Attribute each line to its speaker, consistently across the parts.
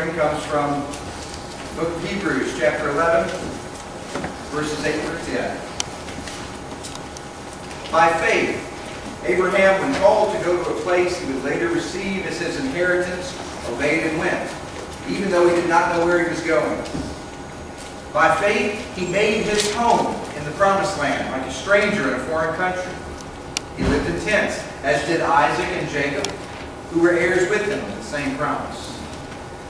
Speaker 1: morning comes from the book of Hebrews, chapter 11, verses 8 through 10. By faith, Abraham, when called to go to a place he would later receive as his inheritance, obeyed and went, even though he did not know where he was going. By faith, he made his home in the promised land, like a stranger in a foreign country. He lived in tents, as did Isaac and Jacob, who were heirs with him of the same promise.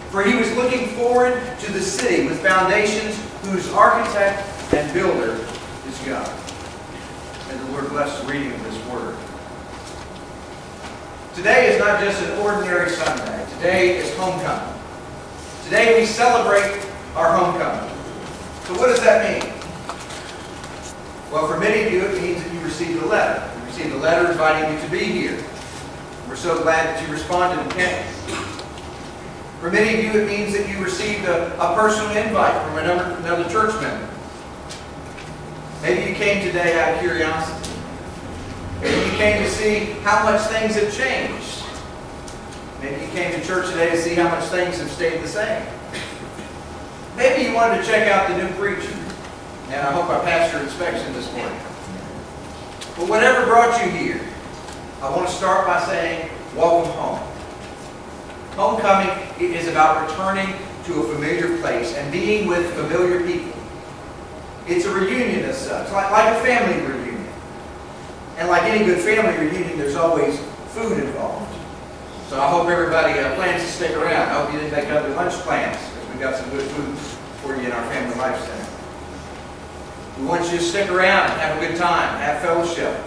Speaker 1: For he was looking forward to the city with foundations, whose architect and builder is God. May the Lord bless the reading of this word. Today is not just an ordinary Sunday. Today is homecoming. Today we celebrate our homecoming. So what does that mean? Well, for many of you, it means that you received a letter. You received a letter inviting you to be here. We're so glad that you responded and came. For many of you, it means that you received a personal invite from another church member. Maybe you came today out of curiosity. Maybe you came to see how much things have changed. Maybe you came to church today to see how much things have stayed the same. Maybe you wanted to check out the new preacher. And I hope I passed your inspection this morning. But whatever brought you here, I want to start by saying, welcome home. Homecoming is about returning to a familiar place and being with familiar people. It's a reunion as such, like a family reunion. And like any good family reunion, there's always food involved. So I hope everybody plans to stick around. I hope you didn't make other lunch plans, because we've got some good food for you in our Family Life Center. We want you to stick around and have a good time, have fellowship,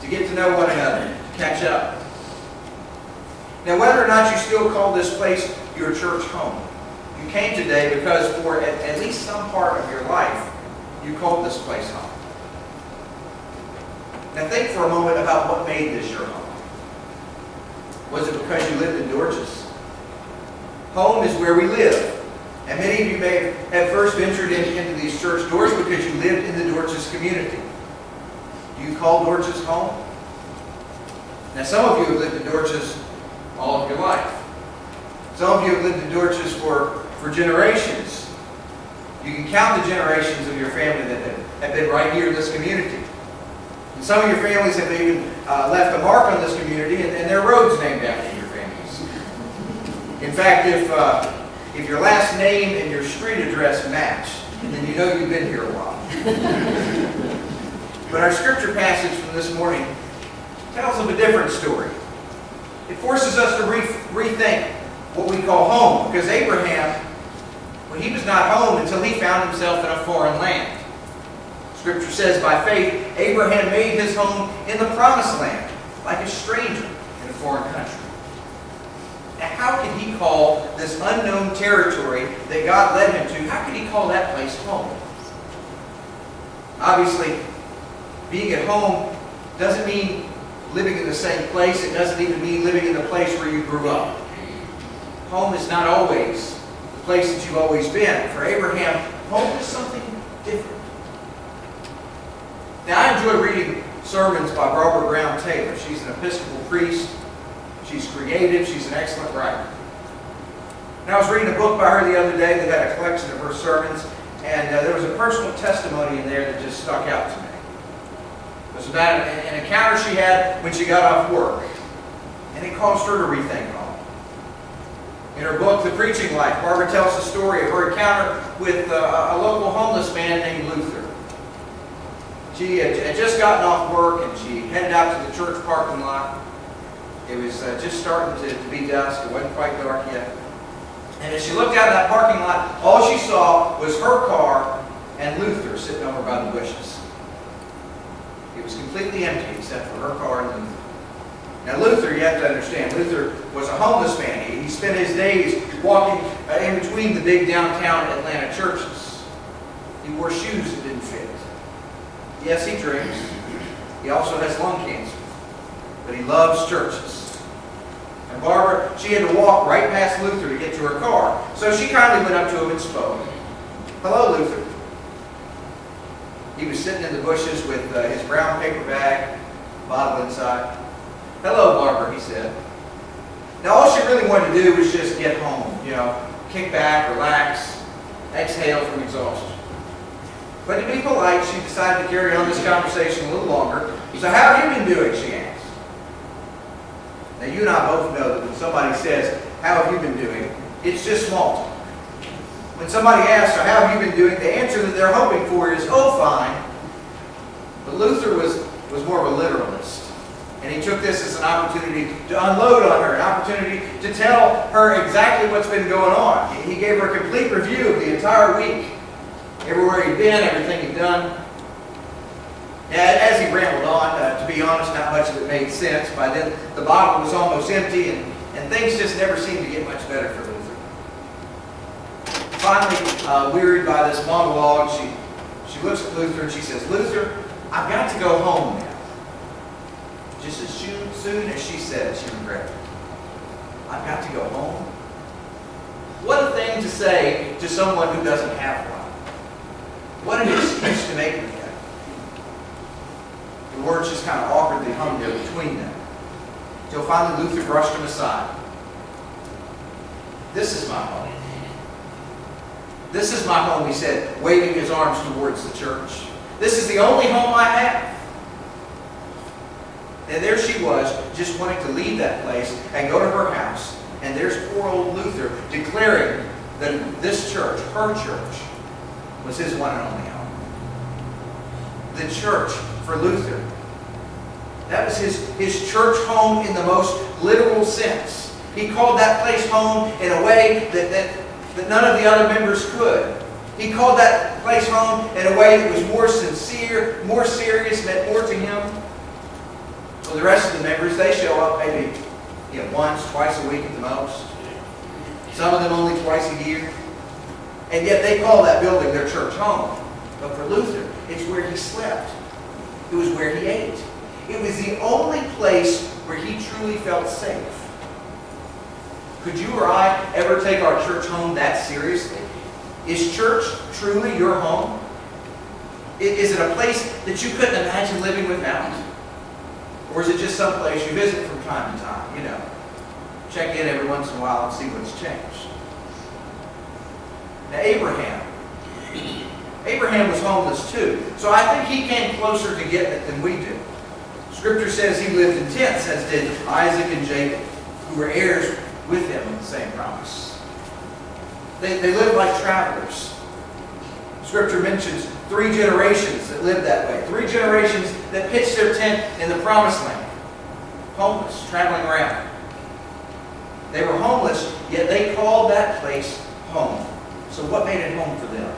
Speaker 1: to get to know one another, to catch up. Now, whether or not you still call this place your church home, you came today because for at least some part of your life, you called this place home. Now think for a moment about what made this your home. Was it because you lived in Dortches? Home is where we live. And many of you may have first ventured into these church doors because you lived in the Dortches community. Do you call Dortches home? Now some of you have lived in Dortches all of your life. Some of you have lived in Dortches for generations. You can count the generations of your family that have been right here in this community. And some of your families have even left a mark on this community, and there are roads named after your families. In fact, if your last name and your street address match, then you know you've been here a while. But our scripture passage from this morning tells of a different story. It forces us to rethink what we call home, because Abraham, well, he was not home until he found himself in a foreign land. Scripture says, by faith, Abraham made his home in the promised land, like a stranger in a foreign country. Now, how can he call this unknown territory that God led him to, how can he call that place home? Obviously, being at home doesn't mean living in the same place. It doesn't even mean living in the place where you grew up. Home is not always the place that you've always been. For Abraham, home is something different. Now, I enjoy reading sermons by Barbara Brown Taylor. She's an Episcopal priest. She's creative. She's an excellent writer. And I was reading a book by her the other day that had a collection of her sermons, and there was a personal testimony in there that just stuck out to me. It was about an encounter she had when she got off work, and it caused her to rethink home. In her book, The Preaching Life, Barbara tells the story of her encounter with a local homeless man named Luther. She had just gotten off work, and she headed out to the church parking lot. It was just starting to be dusk. It wasn't quite dark yet. And as she looked out of that parking lot, all she saw was her car and Luther sitting over by the bushes. It was completely empty except for her car and Luther. Now Luther, you have to understand, Luther was a homeless man. He spent his days walking in between the big downtown Atlanta churches. He wore shoes that didn't fit. Yes, he drinks. He also has lung cancer. But he loves churches. And Barbara, she had to walk right past Luther to get to her car. So she kindly went up to him and spoke. Hello, Luther. He was sitting in the bushes with his brown paper bag, bottle inside. Hello, Barbara, he said. Now, all she really wanted to do was just get home. kick back, relax, exhale from exhaustion. But to be polite, she decided to carry on this conversation a little longer. So how have you been doing, she asked. Now you and I both know that when somebody says, how have you been doing, it's just small talk. When somebody asks, so how have you been doing, the answer that they're hoping for is, oh, fine. But Luther was more of a literalist. And he took this as an opportunity to unload on her, an opportunity to tell her exactly what's been going on. He gave her a complete review of the entire week. Everywhere he'd been, everything he'd done. And as he rambled on, to be honest, not much of it made sense. By then, the bottle was almost empty, and things just never seemed to get much better for Luther. Finally, wearied by this monologue, she looks at Luther and she says, Luther, I've got to go home now. Just as soon as she said it, she regretted it. I've got to go home. What a thing to say to someone who doesn't have one. What an excuse to make with that. The words just kind of awkwardly hung there between them. Until finally Luther brushed them aside. This is my home. This is my home, he said, waving his arms towards the church. This is the only home I have. And there she was, just wanting to leave that place and go to her house. And there's poor old Luther declaring that this church, her church, was his one and only home. The church for Luther. That was his church home in the most literal sense. He called that place home in a way that none of the other members could. He called that place home in a way that was more sincere, more serious, meant more to him. Well, the rest of the members, they show up maybe once, twice a week at the most. Some of them only twice a year. And yet they call that building their church home. But for Luther, it's where he slept. It was where he ate. It was the only place where he truly felt safe. Could you or I ever take our church home that seriously? Is church truly your home? Is it a place that you couldn't imagine living without? Or is it just some place you visit from time to time? Check in every once in a while and see what's changed. Now Abraham was homeless too. So I think he came closer to getting it than we do. Scripture says he lived in tents, as did Isaac and Jacob, who were heirs with him of the same promise. They lived like travelers. Scripture mentions 3 generations that lived that way. 3 generations that pitched their tent in the promised land. Homeless, traveling around. They were homeless, yet they called that place home. So what made it home for them?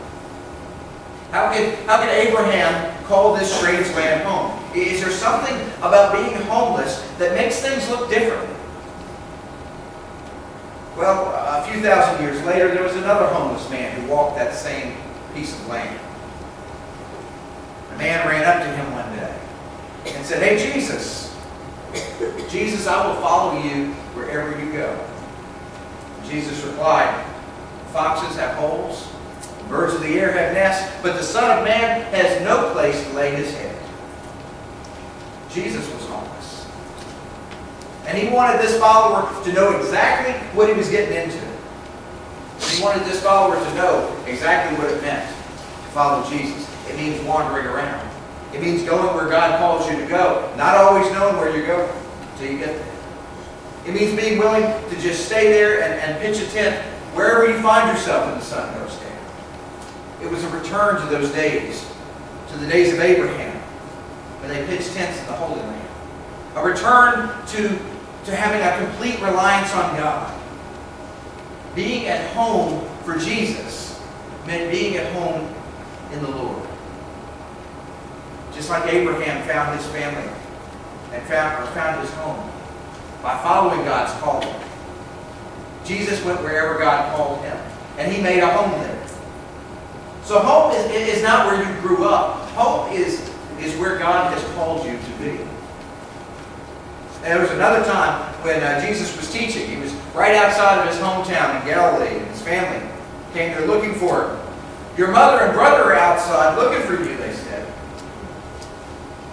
Speaker 1: How could Abraham call this strange land home? Is there something about being homeless that makes things look different? Well, a few thousand years later, there was another homeless man who walked that same piece of land. A man ran up to him one day and said, "Hey, Jesus, I will follow you wherever you go." Jesus replied, "Foxes have holes, birds of the air have nests, but the Son of Man has no place to lay his head." Jesus was homeless. And he wanted this follower to know exactly what he was getting into. He wanted this follower to know exactly what it meant to follow Jesus. It means wandering around. It means going where God calls you to go, not always knowing where you're going until you get there. It means being willing to just stay there and pitch a tent wherever you find yourself when the sun goes down. It was a return to those days, to the days of Abraham, when they pitched tents in the Holy Land. A return to having a complete reliance on God. Being at home for Jesus meant being at home in the Lord. Just like Abraham found his family and found his home by following God's calling. Jesus went wherever God called him, and he made a home there. So home is not where you grew up. Home is where God has called you to be. And there was another time when Jesus was teaching. He was right outside of his hometown in Galilee, and his family came there looking for him. "Your mother and brother are outside looking for you," they said.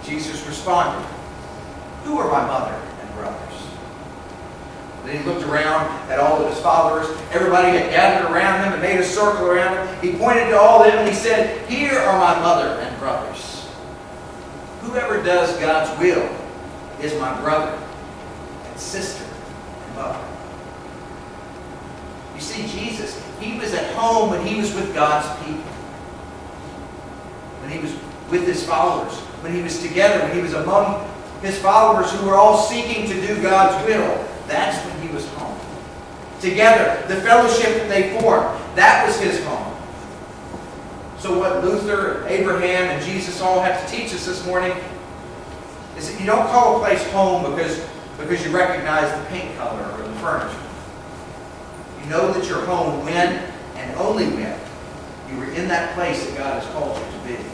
Speaker 1: Jesus responded, "Who are my mother and brothers?" Then he looked around at all of his followers. Everybody had gathered around him and made a circle around him. He pointed to all of them and he said, "Here are my mother and brothers. Whoever does God's will is my brother and sister and mother." You see, Jesus, he was at home when he was with God's people. When he was with his followers. When he was together. When he was among his followers who were all seeking to do God's will. That's when he was home. Together, the fellowship that they formed, that was his home. So what Luther, Abraham, and Jesus all have to teach us this morning is that you don't call a place home because you recognize the paint color or the furniture. You know that you're home when and only when you were in that place that God has called you to be.